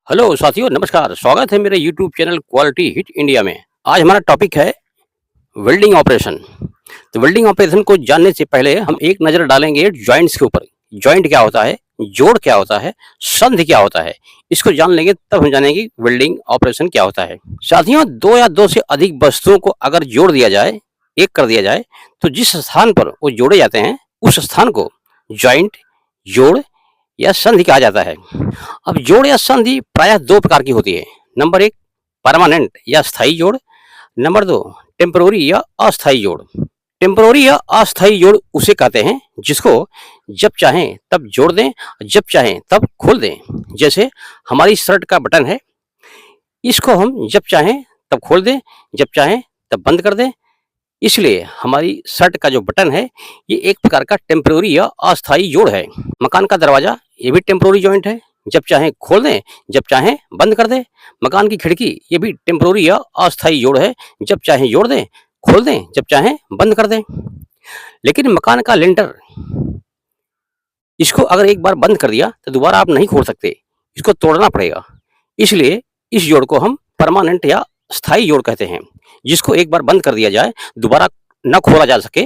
Hello साथियों, नमस्कार। स्वागत है मेरे YouTube channel quality hit India में। आज हमारा टॉपिक है वेल्डिंग ऑपरेशन। तो वेल्डिंग ऑपरेशन को जानने से पहले हम एक नज़र डालेंगे जॉइंट्स के ऊपर। जॉइंट क्या होता है, जोड़ क्या होता है, संधि क्या होता है, इसको जान लेंगे तब हम जानेंगे कि वेल्डिंग ऑपरेशन क्या होता है। साथियों, दो या दो से अधिक वस्तुओं को अगर जोड़ दिया जाए, एक कर दिया जाए, तो जिस स्थान पर वो जोड़े जाते हैं उस स्थान को जॉइंट, जोड़ या संधि कहा जाता है। अब जोड़ या संधि प्रायः दो प्रकार की होती है। नंबर एक, परमानेंट या स्थायी जोड़। नंबर दो, टेम्पररी या अस्थायी जोड़। टेम्पररी या अस्थायी जोड़ उसे कहते हैं जिसको जब चाहें तब जोड़ दें, जब चाहें तब खोल दें। जैसे हमारी शर्ट का बटन है, इसको हम जब चाहें तब खोल दें, जब चाहें तब बंद कर दें। इसलिए हमारी शर्ट का जो बटन है ये एक प्रकार का टेम्पररी या अस्थायी जोड़ है। मकान का दरवाजा, ये भी टेम्पररी जॉइंट है, जब चाहें खोल दें, जब चाहें बंद कर दें। मकान की खिड़की, ये भी टेम्पररी या अस्थायी जोड़ है, जब चाहें जोड़ दें, खोल दें, जब चाहें बंद कर दें। लेकिन मकान का लिंटर, इसको अगर एक बार बंद कर दिया तो दोबारा आप नहीं खोल सकते, इसको तोड़ना पड़ेगा। इसलिए इस जोड़ को हम परमानेंट या स्थायी जोड़ कहते हैं। जिसको एक बार बंद कर दिया जाए, दोबारा न खोला जा सके,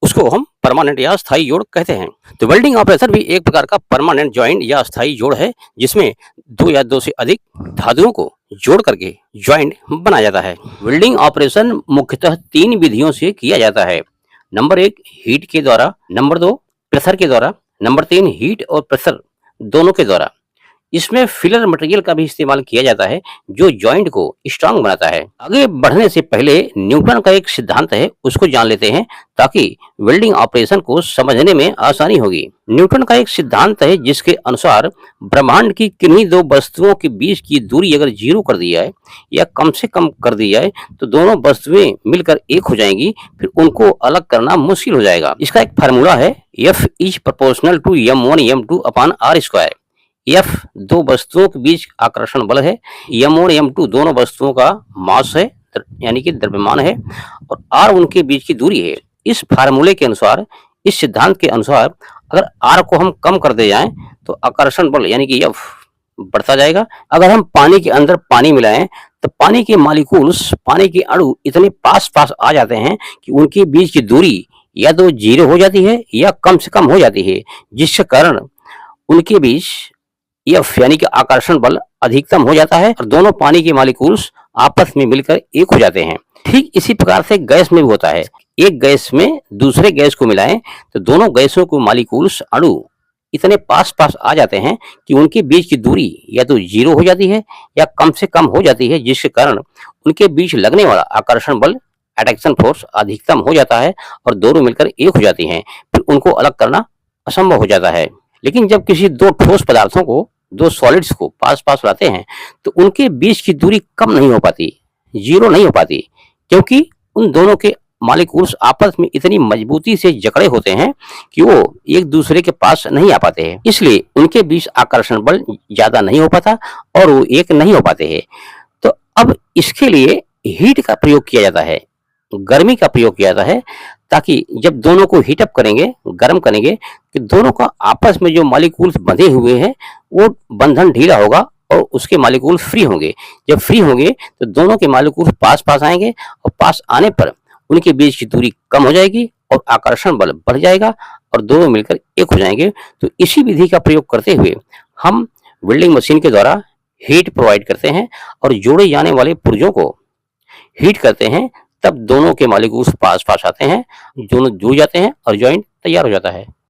उसको हम परमानेंट या स्थायी जोड़ कहते हैं। तो वेल्डिंग ऑपरेशन भी एक प्रकार का परमानेंट जॉइंट या स्थायी जोड़ है, जिसमें दो या दो से अधिक धातुओं को जोड़ करके जॉइंट बनाया जाता है। वेल्डिंग ऑपरेशन मुख्यतः तीन विधियों से किया जाता है। नंबर एक, हीट के द्वारा। नंबर दो, प्रेशर के द्वारा। नंबर तीन, हीट और प्रेशर दोनों के द्वारा। इसमें फिलर मटेरियल का भी इस्तेमाल किया जाता है जो जॉइंट को स्ट्रांग बनाता है। आगे बढ़ने से पहले न्यूटन का एक सिद्धांत है, उसको जान लेते हैं ताकि वेल्डिंग ऑपरेशन को समझने में आसानी होगी। न्यूटन का एक सिद्धांत है जिसके अनुसार ब्रह्मांड की किन्हीं दो वस्तुओं के बीच की दूरी अगर जीरो कर दी जाए या कम से कम कर दी जाए तो दोनों वस्तुएं मिलकर एक हो जाएंगी, फिर उनको अलग करना मुश्किल हो जाएगा। इसका एक फार्मूला है, F is proportional to m1 m2 upon r square. F दो वस्तुओं के बीच आकर्षण बल है, m1 m2 दोनों वस्तुओं का मास है, यानी कि द्रव्यमान है, और r उनके बीच की दूरी है। इस फार्मूले के अनुसार, इस सिद्धांत के अनुसार, अगर r को हम कम कर दे जाएं तो आकर्षण बल यानी कि F बढ़ता जाएगा। अगर हम पानी के अंदर पानी मिलाएं तो पानी के मॉलिक्यूल्स, पानी के अणु इतने पास पास आ जाते हैं कि उनके बीच की दूरी या तो जीरो हो जाती है या कम से कम हो जाती है, जिसके कारण उनके बीच F यानी कि आकर्षण बल अधिकतम हो जाता है और दोनों पानी के मॉलिक्यूल्स आपस में मिलकर एक हो जाते हैं। ठीक इसी प्रकार से गैस में भी होता है। एक गैस में दूसरे गैस को मिलाएं तो दोनों गैसों को मॉलिक्यूल्स, अणु इतने पास पास आ जाते हैं कि उनके बीच की दूरी या तो जीरो हो जाती है या कम से कम हो जाती है, जिसके कारण उनके बीच लगने वाला आकर्षण बल, अट्रैक्शन फोर्स अधिकतम हो जाता है और दोनों मिलकर एक हो जाती हैं। फिर उनको अलग करना असंभव हो जाता है। लेकिन जब किसी दो ठोस पदार्थों को, दो सॉलिड्स को पास पास लाते हैं तो उनके बीच की दूरी कम नहीं हो पाती, जीरो नहीं हो पाती, क्योंकि उन दोनों के मॉलिक्यूल्स आपस में इतनी मजबूती से जकड़े होते हैं कि वो एक दूसरे के पास नहीं आ पाते हैं। इसलिए उनके बीच आकर्षण बल ज्यादा नहीं हो पाता और वो एक नहीं हो पाते हैं। तो अब इसके लिए हीट का प्रयोग किया जाता है, गर्मी का प्रयोग किया जाता है, ताकि जब दोनों को हीटअप करेंगे, गर्म करेंगे, कि दोनों का आपस में जो मॉलिक्यूल्स बंधे हुए हैं वो बंधन ढीला होगा और उसके मॉलिक्यूल फ्री होंगे। जब फ्री होंगे तो दोनों के मॉलिक्यूल पास पास आएंगे और पास आने पर उनके बीच की दूरी कम हो जाएगी और आकर्षण बल बढ़ जाएगा और दोनों मिलकर एक हो जाएंगे। तो इसी विधि का प्रयोग करते हुए हम वेल्डिंग मशीन के द्वारा हीट प्रोवाइड करते हैं और जोड़े जाने वाले पुर्जों को हीट करते हैं। तब दोनों के मॉलिक्यूल्स पास पास आते हैं, दोनों जुड़ जाते हैं और जॉइंट तैयार हो जाता है।